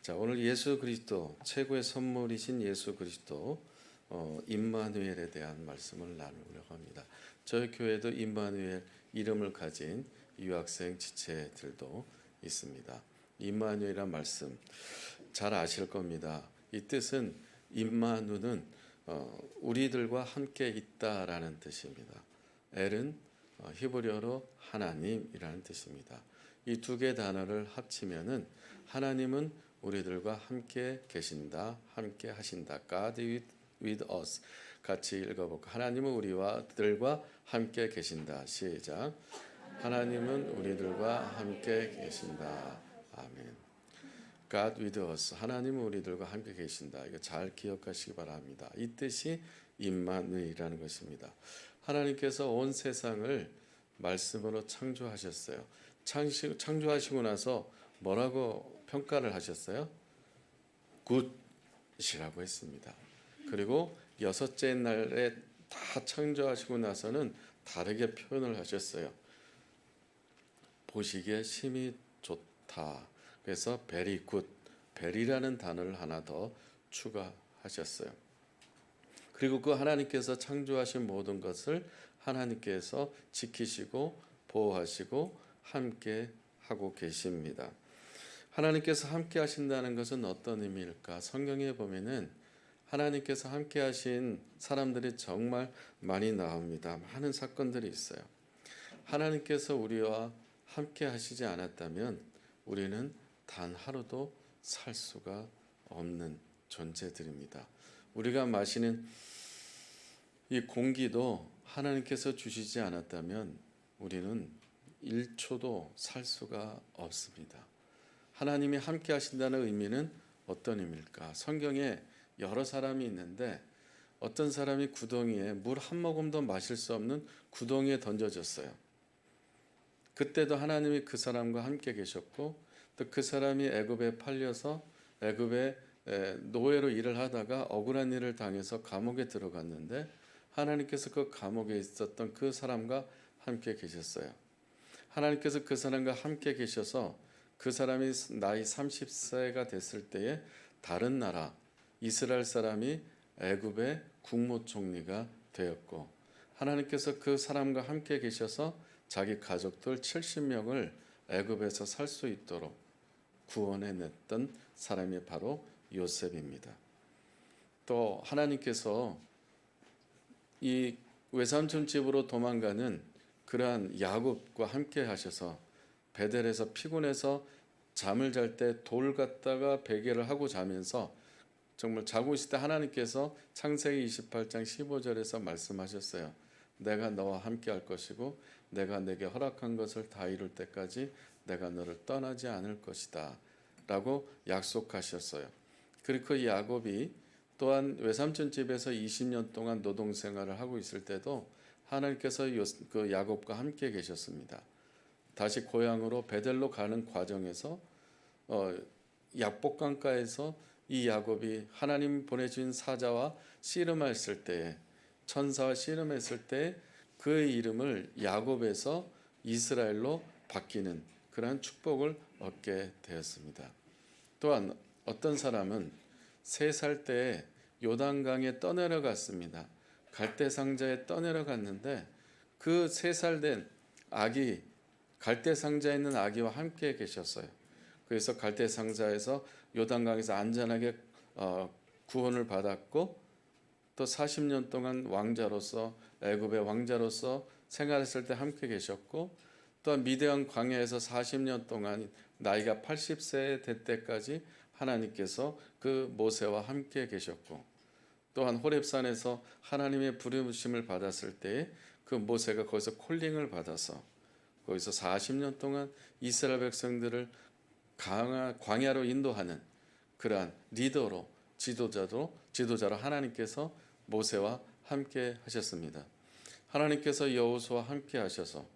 자, 오늘 예수 그리스도 최고의 선물이신 예수 그리스도 임마누엘에 대한 말씀을 나누려고 합니다. 저희 교회도 임마누엘 이름을 가진 유학생 지체들도 있습니다. 임마누엘이란 말씀 잘 아실 겁니다. 이 뜻은 임마누는 우리들과 함께 있다라는 뜻입니다. 엘은 히브리어로 하나님이라는 뜻입니다. 이 두 개 단어를 합치면은 하나님은 우리들과 함께 계신다, 함께 하신다. God with us. 같이 읽어볼까? 하나님은 우리들과 함께 계신다. 시작. 하나님은 우리들과 함께 계신다. 아멘. God with us. 하나님은 우리들과 함께 계신다. 이거 잘 기억하시기 바랍니다. 이 뜻이 임마누엘이라는 것입니다. 하나님께서 온 세상을 말씀으로 창조하셨어요. 창조하시고 나서 뭐라고 평가를 하셨어요? 굿이라고 했습니다. 그리고 여섯째 날에 다 창조하시고 나서는 다르게 표현을 하셨어요. 보시기에 심히 좋다. 그래서 very good, very라는 단어를 하나 더 추가하셨어요. 그리고 그 하나님께서 창조하신 모든 것을 하나님께서 지키시고 보호하시고 함께 하고 계십니다. 하나님께서 함께 하신다는 것은 어떤 의미일까? 성경에 보면은 하나님께서 함께 하신 사람들이 정말 많이 나옵니다. 많은 사건들이 있어요. 하나님께서 우리와 함께 하시지 않았다면 우리는 단 하루도 살 수가 없는 존재들입니다. 우리가 마시는 이 공기도 하나님께서 주시지 않았다면 우리는 1초도 살 수가 없습니다. 하나님이 함께 하신다는 의미는 어떤 의미일까? 성경에 여러 사람이 있는데 어떤 사람이 구덩이에 물 한 모금도 마실 수 없는 구덩이에 던져졌어요. 그때도 하나님이 그 사람과 함께 계셨고 또 그 사람이 애굽에 팔려서 애굽에 노예로 일을 하다가 억울한 일을 당해서 감옥에 들어갔는데 하나님께서 그 감옥에 있었던 그 사람과 함께 계셨어요. 하나님께서 그 사람과 함께 계셔서 그 사람이 나이 30세가 됐을 때에 다른 나라 이스라엘 사람이 애굽의 국무총리가 되었고 하나님께서 그 사람과 함께 계셔서 자기 가족들 70명을 애굽에서 살 수 있도록 구원해냈던 사람이 바로 요셉입니다. 또 하나님께서 이 외삼촌 집으로 도망가는 그러한 야곱과 함께 하셔서 베델에서 피곤해서 잠을 잘 때 돌 갖다가 베개를 하고 자면서 정말 자고 있을 때 하나님께서 창세기 28장 15절에서 말씀하셨어요. 내가 너와 함께 할 것이고 내가 내게 허락한 것을 다 이룰 때까지 내가 너를 떠나지 않을 것이다 라고 약속하셨어요. 그리고 그 야곱이 또한 외삼촌 집에서 20년 동안 노동생활을 하고 있을 때도 하나님께서 그 야곱과 함께 계셨습니다. 다시 고향으로 베델로 가는 과정에서 약복강가에서 이 야곱이 하나님 보내주신 사자와 씨름했을 때에 천사와 씨름했을 때 그의 이름을 야곱에서 이스라엘로 바뀌는 그러한 축복을 얻게 되었습니다. 또한 어떤 사람은 3살 때에 요단강에 떠내려갔습니다. 갈대상자에 떠내려갔는데 그 3살 된 아기 갈대상자에 있는 아기와 함께 계셨어요. 그래서 갈대상자에서 요단강에서 안전하게 구원을 받았고 또 40년 동안 왕자로서 애굽의 왕자로서 생활했을 때 함께 계셨고 또한 미디안 광야에서 40년 동안 나이가 80세 될 때까지 하나님께서 그 모세와 함께 계셨고 또한 호렙산에서 하나님의 부르심을 받았을 때에 그 모세가 거기서 콜링을 받아서 거기서 40년 동안 이스라엘 백성들을 광야로 인도하는 그러한 리더로 지도자로 하나님께서 모세와 함께 하셨습니다. 하나님께서 여호수아와 함께 하셔서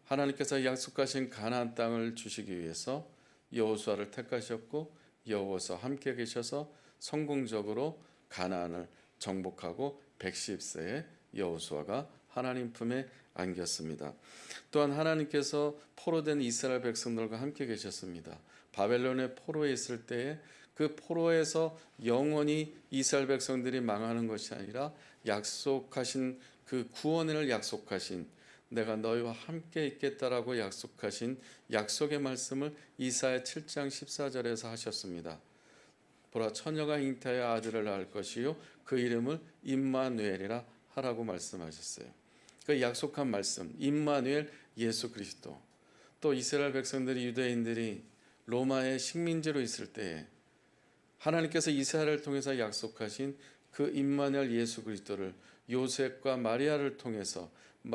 하나님께서 약속하신 가나안 땅을 주시기 위해서 여호수아를 택하셨고 여호수아와 함께 계셔서 성공적으로 가나안을 정복하고 110세에 여호수아가 하나님 품에 안겼습니다. 또한 하나님께서 포로된 이스라엘 백성들과 함께 계셨습니다. 바벨론의 포로에 있을 때에 그 포로에서 영원히 이스라엘 백성들이 망하는 것이 아니라 약속하신 그 구원을 약속하신 내가 너희와 함께 있겠다라고 약속하신 약속의 말씀을 이사야 7장 14절에서 하셨습니다. 보라 처녀가 잉태하여 아들을 낳을 것이요 그 이름을 임마누엘이라 하라고 말씀하셨어요. 그 약속한 말씀 임마누엘 예수 그리스도. 또 이스라엘 백성들이 유대인들이 로마의 식민지로 있을 때에 하나님께서 이스라엘을 통해서 약속하신 그 임마누엘 예수 그리스도를 요셉과 마리아를 통해서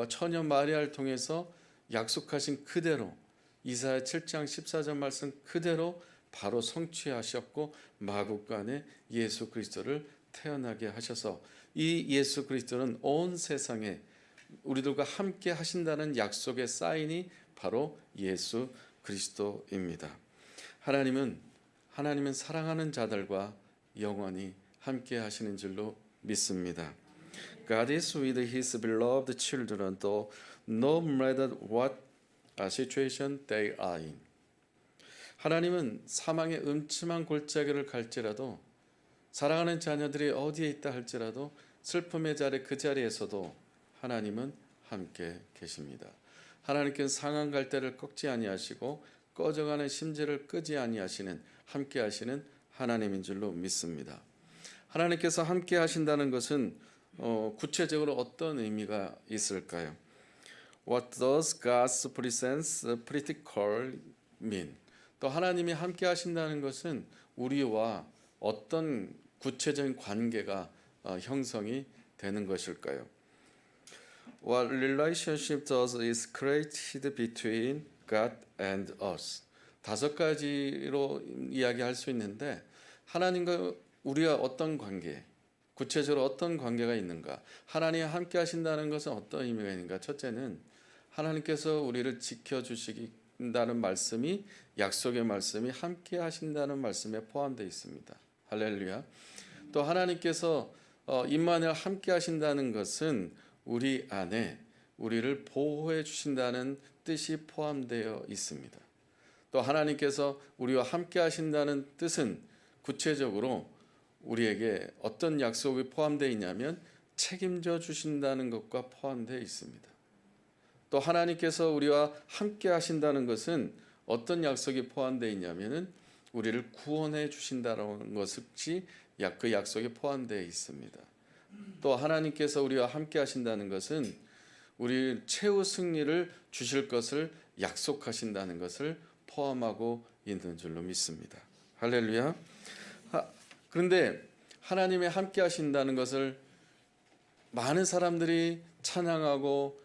처녀 마리아를 통해서 약속하신 그대로 이사야 7장 14절 말씀 그대로 바로 성취하셨고 마국간에 예수 그리스도를 태어나게 하셔서 이 예수 그리스도는 온 세상에 우리들과 함께 하신다는 약속의 사인이 바로 예수 그리스도입니다. 하나님은 사랑하는 자들과 영원히 함께 하시는 줄로 믿습니다. God is with His beloved children, though no matter what situation they are in. 하나님은 사망의 음침한 골짜기를 갈지라도 사랑하는 자녀들이 어디에 있다 할지라도 슬픔의 자리 그 자리에서도 하나님은 함께 계십니다. 하나님께는 상한 갈대를 꺾지 아니하시고 꺼져가는 심지를 끄지 아니하시는 함께 하시는 하나님인 줄로 믿습니다. 하나님께서 함께 하신다는 것은 구체적으로 어떤 의미가 있을까요? What does God's presence practically mean? 또 하나님이 함께 하신다는 것은 우리와 어떤 구체적인 관계가 형성이 되는 것일까요? What relationship does is created between God and us? 5가지로 이야기할 수 있는데 하나님과 우리와 어떤 관계, 구체적으로 어떤 관계가 있는가? 하나님이 함께 하신다는 것은 어떤 의미가 있는가? 첫째는 하나님께서 우리를 지켜주신다는 말씀이 약속의 말씀이 함께 하신다는 말씀에 포함되어 있습니다. 할렐루야. 또 하나님께서 임마누엘 함께 하신다는 것은 우리 안에 우리를 보호해 주신다는 뜻이 포함되어 있습니다. 또 하나님께서 우리와 함께 하신다는 뜻은 구체적으로 우리에게 어떤 약속이 포함되어 있냐면 책임져 주신다는 것과 포함되어 있습니다. 또 하나님께서 우리와 함께 하신다는 것은 어떤 약속이 포함되어 있냐면은 우리를 구원해 주신다는 것이 그 약속에 포함되어 있습니다. 또 하나님께서 우리와 함께 하신다는 것은 우리 최후 승리를 주실 것을 약속하신다는 것을 포함하고 있는 줄로 믿습니다. 할렐루야. 그런데 하나님이 함께 하신다는 것을 많은 사람들이 찬양하고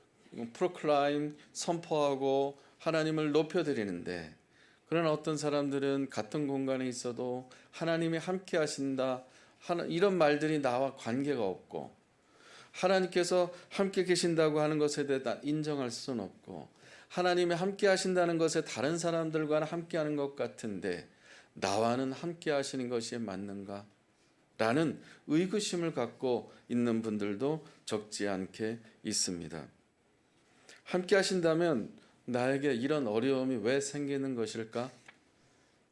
프로클라임 선포하고 하나님을 높여드리는데 그러나 어떤 사람들은 같은 공간에 있어도 하나님이 함께 하신다 이런 말들이 나와 관계가 없고 하나님께서 함께 계신다고 하는 것에 대해 인정할 수는 없고 하나님이 함께 하신다는 것에 다른 사람들과는 함께 하는 것 같은데 나와는 함께 하시는 것이 맞는가? 라는 의구심을 갖고 있는 분들도 적지 않게 있습니다. 함께 하신다면 나에게 이런 어려움이 왜 생기는 것일까?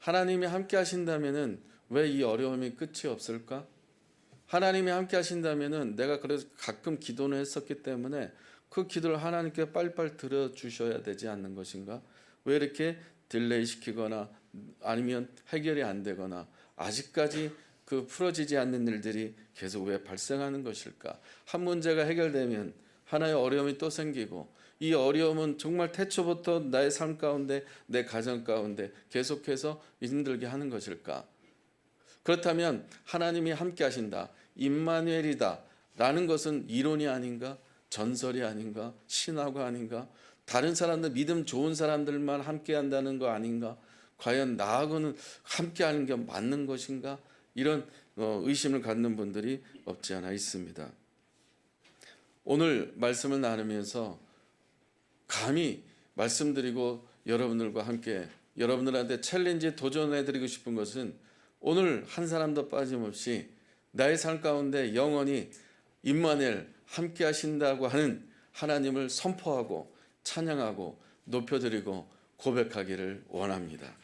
하나님이 함께 하신다면 왜 이 어려움이 끝이 없을까? 하나님이 함께 하신다면 내가 그래서 가끔 기도는 했었기 때문에 그 기도를 하나님께 빨리빨리 들어주셔야 되지 않는 것인가? 왜 이렇게 딜레이 시키거나 아니면 해결이 안 되거나 아직까지 그 풀어지지 않는 일들이 계속 왜 발생하는 것일까? 한 문제가 해결되면 하나의 어려움이 또 생기고 이 어려움은 정말 태초부터 나의 삶 가운데 내 가정 가운데 계속해서 힘들게 하는 것일까? 그렇다면 하나님이 함께 하신다. 임마누엘이다 라는 것은 이론이 아닌가? 전설이 아닌가? 신화가 아닌가? 다른 사람들 믿음 좋은 사람들만 함께 한다는 거 아닌가? 과연 나하고는 함께 하는 게 맞는 것인가? 이런 의심을 갖는 분들이 없지 않아 있습니다. 오늘 말씀을 나누면서 감히 말씀드리고 여러분들과 함께 여러분들한테 챌린지 도전해드리고 싶은 것은 오늘 한 사람도 빠짐없이 나의 삶 가운데 영원히 임마누엘 함께 하신다고 하는 하나님을 선포하고 찬양하고 높여드리고 고백하기를 원합니다.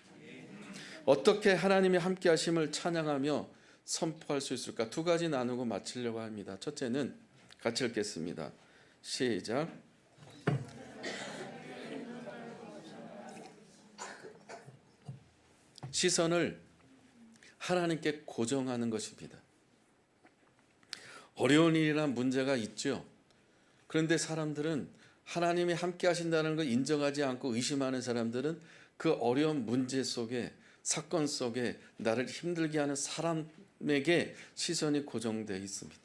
어떻게 하나님이 함께 하심을 찬양하며 선포할 수 있을까? 두 가지 나누고 마치려고 합니다. 첫째는 같이 읽겠습니다. 시작. 시선을 하나님께 고정하는 것입니다. 어려운 일이나 문제가 있죠. 그런데 사람들은 하나님이 함께 하신다는 걸 인정하지 않고 의심하는 사람들은 그 어려운 문제 속에, 사건 속에 나를 힘들게 하는 사람에게 시선이 고정되어 있습니다.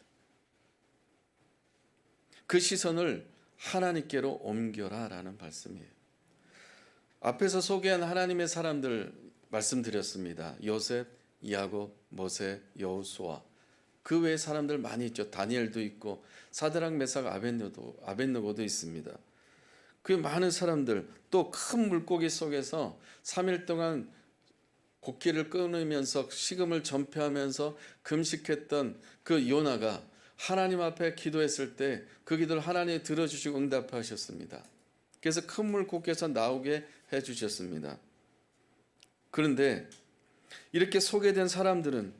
그 시선을 하나님께로 옮겨라 라는 말씀이에요. 앞에서 소개한 하나님의 사람들 말씀드렸습니다. 요셉, 야곱, 모세, 여호수아. 그 외에 사람들 많이 있죠. 다니엘도 있고 사드락, 메삭, 아벳느고도 있습니다. 그 많은 사람들, 또 큰 물고기 속에서 3일 동안 곡기를 끊으면서 식음을 전폐하면서 금식했던 그 요나가 하나님 앞에 기도했을 때 그 기도를 하나님이 들어주시고 응답하셨습니다. 그래서 큰 물고기에서 나오게 해주셨습니다. 그런데 이렇게 소개된 사람들은,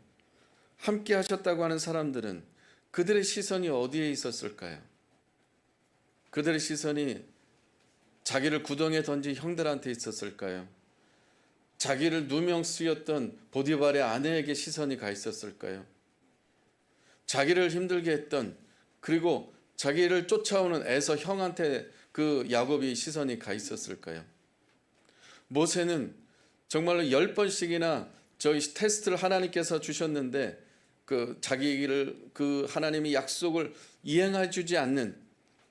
함께 하셨다고 하는 사람들은 그들의 시선이 어디에 있었을까요? 그들의 시선이 자기를 구덩이에 던진 형들한테 있었을까요? 자기를 누명 쓰였던 보디발의 아내에게 시선이 가 있었을까요? 자기를 힘들게 했던, 그리고 자기를 쫓아오는 에서 형한테 그 야곱이 시선이 가 있었을까요? 모세는 정말로 10번씩이나 저희 테스트를 하나님께서 주셨는데 그 자기를, 그 하나님이 약속을 이행해 주지 않는,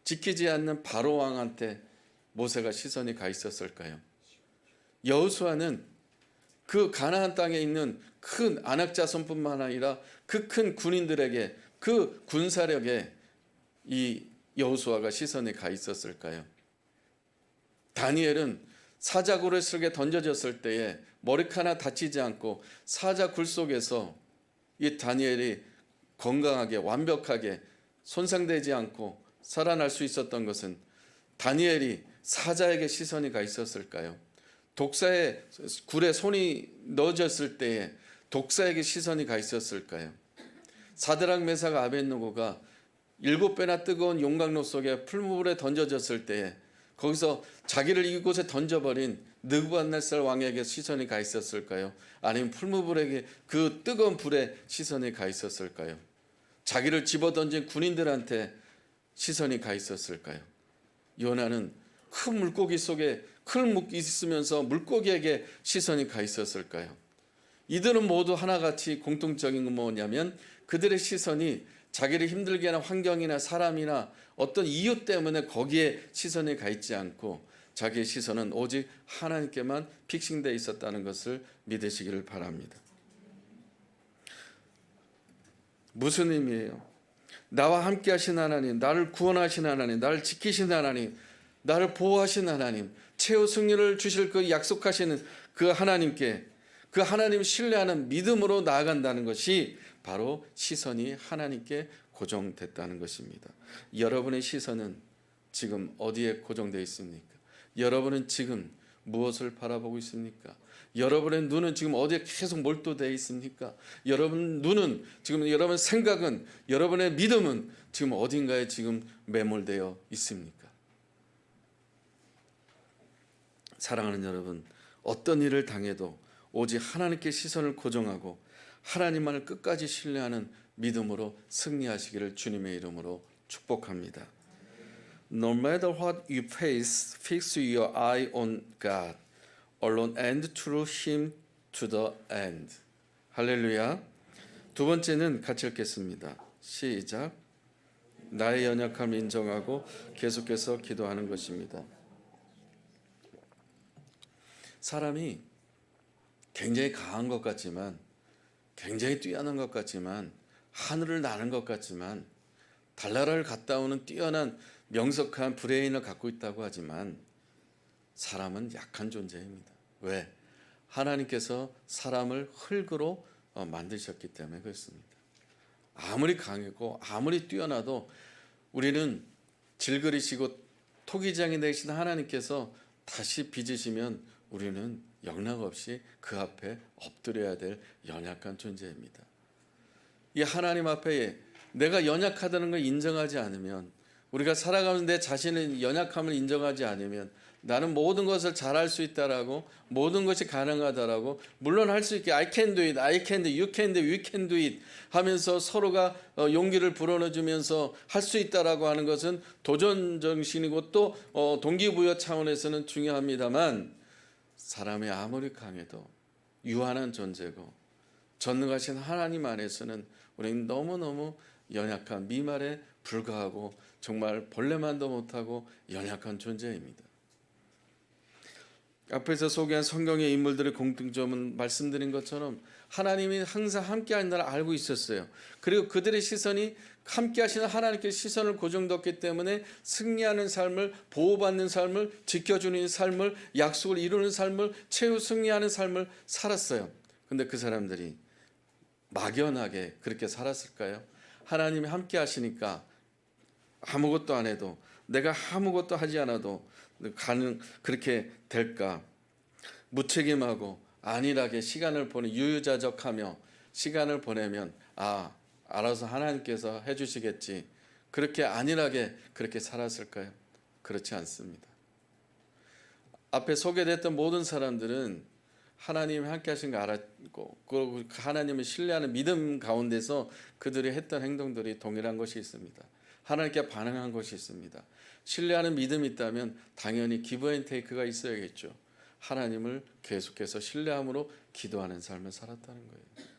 지키지 않는 바로 왕한테 모세가 시선이 가 있었을까요? 여호수아는 그 가나안 땅에 있는 큰 아낙 자손뿐만 아니라 그 큰 군인들에게, 그 군사력에 이 여호수아가 시선이 가 있었을까요? 다니엘은 사자굴 속에 던져졌을 때에 머리카락 하나 다치지 않고 사자굴 속에서 이 다니엘이 건강하게 완벽하게 손상되지 않고 살아날 수 있었던 것은 다니엘이 사자에게 시선이 가 있었을까요? 독사의 굴에 손이 넣어졌을 때에 독사에게 시선이 가 있었을까요? 사드락, 메삭, 아벳느고가 7배나 뜨거운 용광로 속에 풀무불에 던져졌을 때에 거기서 자기를 이곳에 던져버린 느부갓네살 왕에게 시선이 가 있었을까요? 아니면 풀무불에게, 그 뜨거운 불에 시선이 가 있었을까요? 자기를 집어던진 군인들한테 시선이 가 있었을까요? 요나는 큰 물고기 속에 큰 물고기 있으면서 물고기에게 시선이 가 있었을까요? 이들은 모두 하나같이 공통적인 건 뭐냐면 그들의 시선이 자기를 힘들게 하는 환경이나 사람이나 어떤 이유 때문에 거기에 시선이 가 있지 않고 자기의 시선은 오직 하나님께만 픽싱되어 있었다는 것을 믿으시기를 바랍니다. 무슨 의미예요? 나와 함께 하신 하나님, 나를 구원하신 하나님, 나를 지키신 하나님, 나를 보호하신 하나님, 최후 승리를 주실 그 약속하시는 그 하나님께, 그 하나님 신뢰하는 믿음으로 나아간다는 것이 바로 시선이 하나님께 고정됐다는 것입니다. 여러분의 시선은 지금 어디에 고정되어 있습니까? 여러분은 지금 무엇을 바라보고 있습니까? 여러분의 눈은 지금 어디에 계속 몰두되어 있습니까? 여러분 눈은 지금, 여러분 생각은, 여러분의 믿음은 지금 어딘가에 지금 매몰되어 있습니까? 사랑하는 여러분, 어떤 일을 당해도 오직 하나님께 시선을 고정하고 하나님만을 끝까지 신뢰하는 믿음으로 승리하시기를 주님의 이름으로 축복합니다. No matter what you face, fix your eye on God alone and through Him to the end. 할렐루야. 두 번째는 같이 읽겠습니다. 시작. 나의 연약함을 인정하고 계속해서 기도하는 것입니다. 사람이 굉장히 강한 것 같지만, 굉장히 뛰어난 것 같지만, 하늘을 나는 것 같지만, 달나라를 갔다 오는 뛰어난 명석한 브레인을 갖고 있다고 하지만 사람은 약한 존재입니다. 왜? 하나님께서 사람을 흙으로 만드셨기 때문에 그렇습니다. 아무리 강하고 아무리 뛰어나도 우리는 질그리시고 토기장이 되신 하나님께서 다시 빚으시면 우리는 영락없이 그 앞에 엎드려야 될 연약한 존재입니다. 이 하나님 앞에 내가 연약하다는 걸 인정하지 않으면, 우리가 살아가면서 내 자신의 연약함을 인정하지 않으면, 나는 모든 것을 잘할 수 있다라고, 모든 것이 가능하다라고, 물론 할 수 있게 I can do it, I can do it, you can do it, we can do it 하면서 서로가 용기를 불어넣어주면서 할 수 있다라고 하는 것은 도전 정신이고 또 동기부여 차원에서는 중요합니다만, 사람이 아무리 강해도 유한한 존재고 전능하신 하나님 안에서는 우리는 너무너무 연약한 미말에 불과하고 정말 벌레만도 못하고 연약한 존재입니다. 앞에서 소개한 성경의 인물들의 공통점은 말씀드린 것처럼 하나님이 항상 함께하는 걸 알고 있었어요. 그리고 그들의 시선이 함께 하시는 하나님께 시선을 고정뒀기 때문에 승리하는 삶을, 보호받는 삶을, 지켜주는 삶을, 약속을 이루는 삶을, 최후 승리하는 삶을 살았어요. 근데 그 사람들이 막연하게 그렇게 살았을까요? 하나님이 함께 하시니까 아무것도 안 해도, 내가 아무것도 하지 않아도 그렇게 될까? 무책임하고 안일하게 시간을 유유자적하며 시간을 보내면 알아서 하나님께서 해주시겠지, 그렇게 안일하게 그렇게 살았을까요? 그렇지 않습니다. 앞에 소개됐던 모든 사람들은 하나님이 함께 하신 거 알았고, 그리고 하나님을 신뢰하는 믿음 가운데서 그들이 했던 행동들이 동일한 것이 있습니다. 하나님께 반응한 것이 있습니다. 신뢰하는 믿음이 있다면 당연히 기브 앤 테이크가 있어야겠죠. 하나님을 계속해서 신뢰함으로 기도하는 삶을 살았다는 거예요.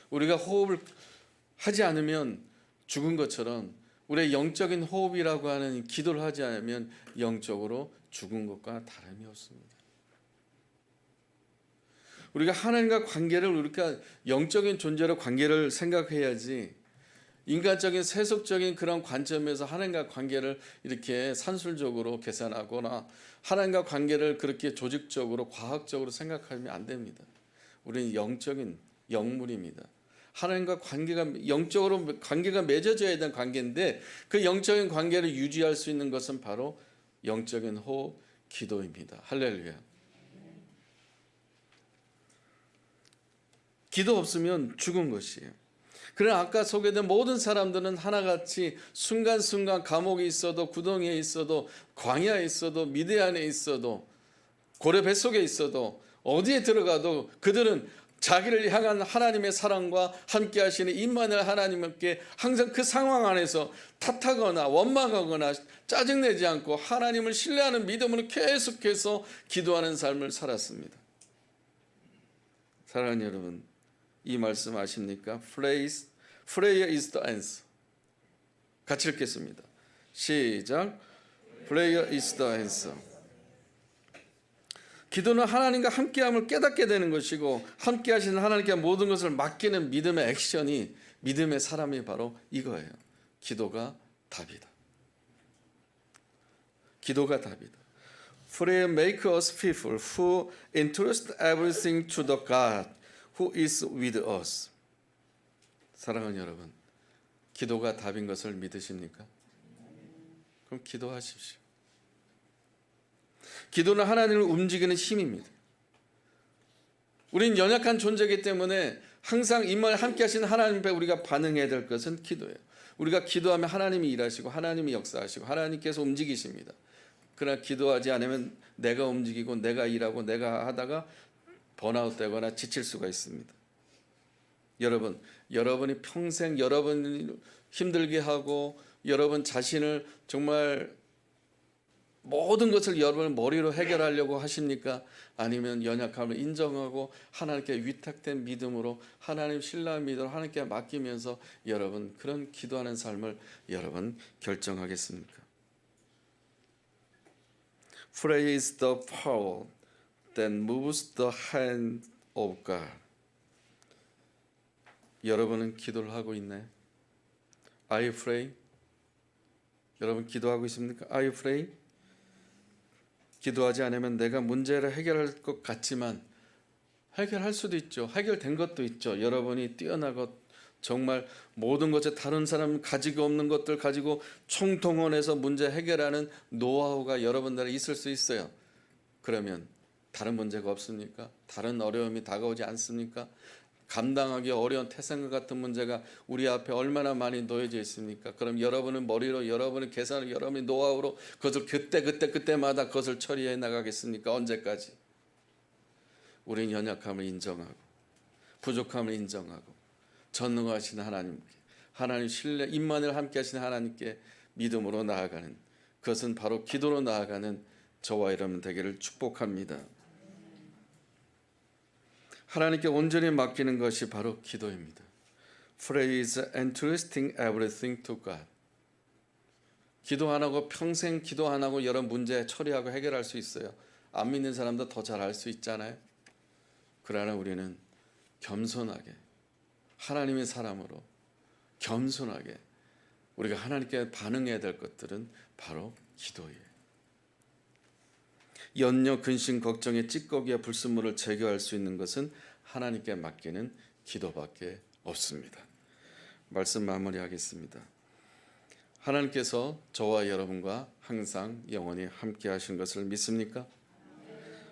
우리가 호흡을 하지 않으면 죽은 것처럼, 우리의 영적인 호흡이라고 하는 기도를 하지 않으면 영적으로 죽은 것과 다름이 없습니다. 우리가 하나님과 관계를, 우리가 영적인 존재로 관계를 생각해야지, 인간적인 세속적인 그런 관점에서 하나님과 관계를 이렇게 산술적으로 계산하거나 하나님과 관계를 그렇게 조직적으로 과학적으로 생각하면 안 됩니다. 우리는 영적인 영물입니다. 하나님과 관계가, 영적으로 관계가 맺어져야 되는 관계인데, 그 영적인 관계를 유지할 수 있는 것은 바로 영적인 호흡, 기도입니다. 할렐루야. 기도 없으면 죽은 것이에요. 그러나 아까 소개된 모든 사람들은 하나같이 순간순간 감옥에 있어도, 구덩이에 있어도, 광야에 있어도, 미디안에 있어도, 고래 뱃속에 있어도, 어디에 들어가도 그들은 자기를 향한 하나님의 사랑과 함께 하시는 임마누엘 하나님께 항상 그 상황 안에서 탓하거나 원망하거나 짜증내지 않고 하나님을 신뢰하는 믿음으로 계속해서 기도하는 삶을 살았습니다. 사랑하는 여러분, 이 말씀 아십니까? Prayer is the answer. 같이 읽겠습니다. 시작. Prayer is the answer. 기도는 하나님과 함께함을 깨닫게 되는 것이고, 함께 하시는 하나님께 모든 것을 맡기는 믿음의 액션이, 믿음의 사람이 바로 이거예요. 기도가 답이다. 기도가 답이다. Prayer makes us people who entrust everything to the God who is with us. 사랑하는 여러분, 기도가 답인 것을 믿으십니까? 그럼 기도하십시오. 기도는 하나님을 움직이는 힘입니다. 우리는 연약한 존재이기 때문에 항상 임마누엘 함께 하시는 하나님 앞에 우리가 반응해야 될 것은 기도예요. 우리가 기도하면 하나님이 일하시고 하나님이 역사하시고 하나님께서 움직이십니다. 그러나 기도하지 않으면 내가 움직이고 내가 일하고 내가 하다가 번아웃 되거나 지칠 수가 있습니다. 여러분이 평생 여러분이 힘들게 하고 여러분 자신을 정말 모든 것을 여러분 머리로 해결하려고 하십니까? 아니면 연약함을 인정하고 하나님께 위탁된 믿음으로, 하나님 신뢰한 믿음으로 하나님께 맡기면서 여러분 그런 기도하는 삶을 여러분 결정하겠습니까? Prayer is the power that moves the hand of God. 여러분은 기도를 하고 있나요? Are you praying? 여러분 기도하고 있습니까? Are you praying? 기도하지 않으면 내가 문제를 해결할 것 같지만 해결할 수도 있죠. 해결된 것도 있죠. 여러분이 뛰어나고 정말 모든 것에 다른 사람 가지고 없는 것들 가지고 총동원해서 문제 해결하는 노하우가 여러분들에 있을 수 있어요. 그러면 다른 문제가 없습니까? 다른 어려움이 다가오지 않습니까? 감당하기 어려운 태생과 같은 문제가 우리 앞에 얼마나 많이 놓여져 있습니까? 그럼 여러분은 머리로, 여러분은 계산으로, 여러분의 노하우로 그것을 그때마다 그것을 처리해 나가겠습니까? 언제까지? 우리는 연약함을 인정하고 부족함을 인정하고 전능하신 하나님께, 하나님 신뢰, 임만을 함께 하신 하나님께 믿음으로 나아가는, 그것은 바로 기도로 나아가는 저와 여러분 되기를 축복합니다. 하나님께 온전히 맡기는 것이 바로 기도입니다. Pray is entrusting everything to God. 기도 안 하고 평생 기도 안 하고 여러 문제 처리하고 해결할 수 있어요. 안 믿는 사람도 더 잘 알 수 있잖아요. 그러나 우리는 겸손하게 하나님의 사람으로 겸손하게 우리가 하나님께 반응해야 될 것들은 바로 기도예요. 염려, 근심, 걱정의 찌꺼기와 불순물을 제거할 수 있는 것은 하나님께 맡기는 기도밖에 없습니다. 말씀 마무리하겠습니다. 하나님께서 저와 여러분과 항상 영원히 함께 하신 것을 믿습니까?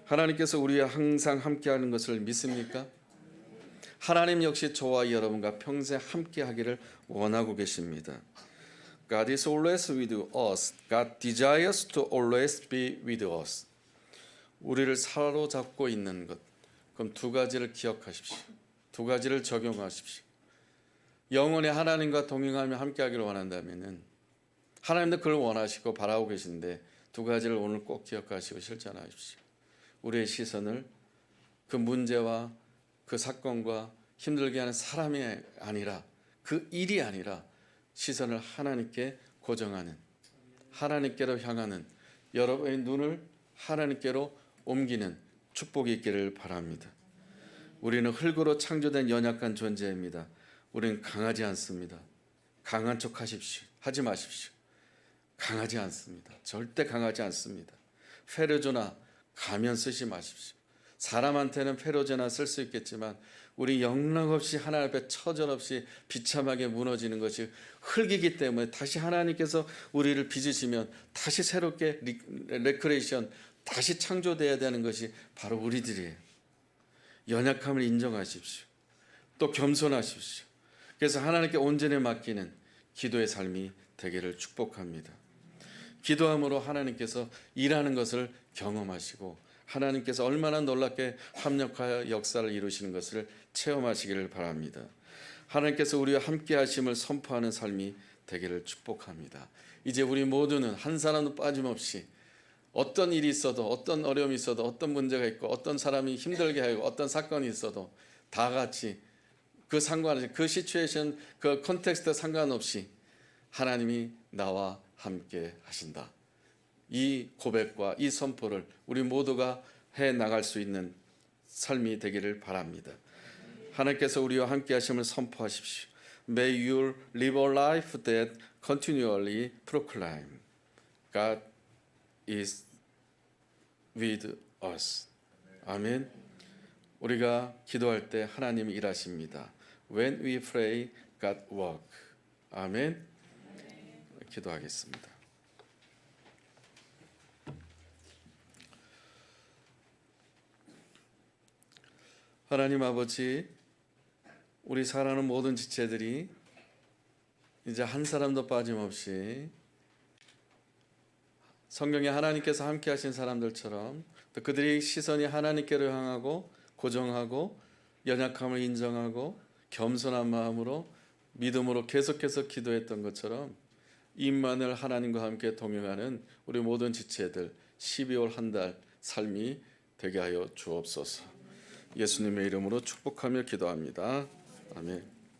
하나님께서 우리와 항상 함께 하는 것을 믿습니까? 하나님 역시 저와 여러분과 평생 함께 하기를 원하고 계십니다. God is always with us. God desires to always be with us. 우리를 사로잡고 있는 것, 그럼 두 가지를 기억하십시오. 두 가지를 적용하십시오. 영원히 하나님과 동행하며 함께하기를 원한다면은 하나님도 그걸 원하시고 바라고 계신데 두 가지를 오늘 꼭 기억하시고 실천하십시오. 우리의 시선을 그 문제와 그 사건과 힘들게 하는 사람이 아니라, 그 일이 아니라 시선을 하나님께 고정하는, 하나님께로 향하는, 여러분의 눈을 하나님께로 옮기는 축복이 있기를 바랍니다. 우리는 흙으로 창조된 연약한 존재입니다. 우리는 강하지 않습니다. 강한 척 하지 마십시오. 강하지 않습니다. 절대 강하지 않습니다. 페르조나 가면 쓰지 마십시오. 사람한테는 페르조나 쓸 수 있겠지만 우리 영락없이 하나님 앞에 처절없이 비참하게 무너지는 것이 흙이기 때문에 다시 하나님께서 우리를 빚으시면 다시 새롭게 레크레이션, 다시 창조돼야 되는 것이 바로 우리들이에요. 연약함을 인정하십시오. 또 겸손하십시오. 그래서 하나님께 온전히 맡기는 기도의 삶이 되기를 축복합니다. 기도함으로 하나님께서 일하는 것을 경험하시고 하나님께서 얼마나 놀랍게 합력하여 역사를 이루시는 것을 체험하시기를 바랍니다. 하나님께서 우리와 함께 하심을 선포하는 삶이 되기를 축복합니다. 이제 우리 모두는 한 사람도 빠짐없이 어떤 일이 있어도, 어떤 어려움이 있어도, 어떤 문제가 있고, 어떤 사람이 힘들게 하고, 어떤 사건이 있어도 다 같이 그 상관없이, 그 시츄에이션, 그 컨텍스트 상관없이 하나님이 나와 함께 하신다. 이 고백과 이 선포를 우리 모두가 해 나갈 수 있는 삶이 되기를 바랍니다. 하나님께서 우리와 함께 하심을 선포하십시오. May you live a life that continually proclaim God is with us. 아멘. 우리가 기도할 때 하나님이 일하십니다. When we pray, God work. 아멘. 기도하겠습니다. 하나님 아버지, 우리 사랑하는 모든 지체들이 이제 한 사람도 빠짐없이 성경에 하나님께서 함께 하신 사람들처럼 또 그들의 시선이 하나님께로 향하고 고정하고 연약함을 인정하고 겸손한 마음으로 믿음으로 계속해서 기도했던 것처럼 임마누엘 하나님과 함께 동행하는 우리 모든 지체들 12월 한 달 삶이 되게 하여 주옵소서. 예수님의 이름으로 축복하며 기도합니다. 아멘.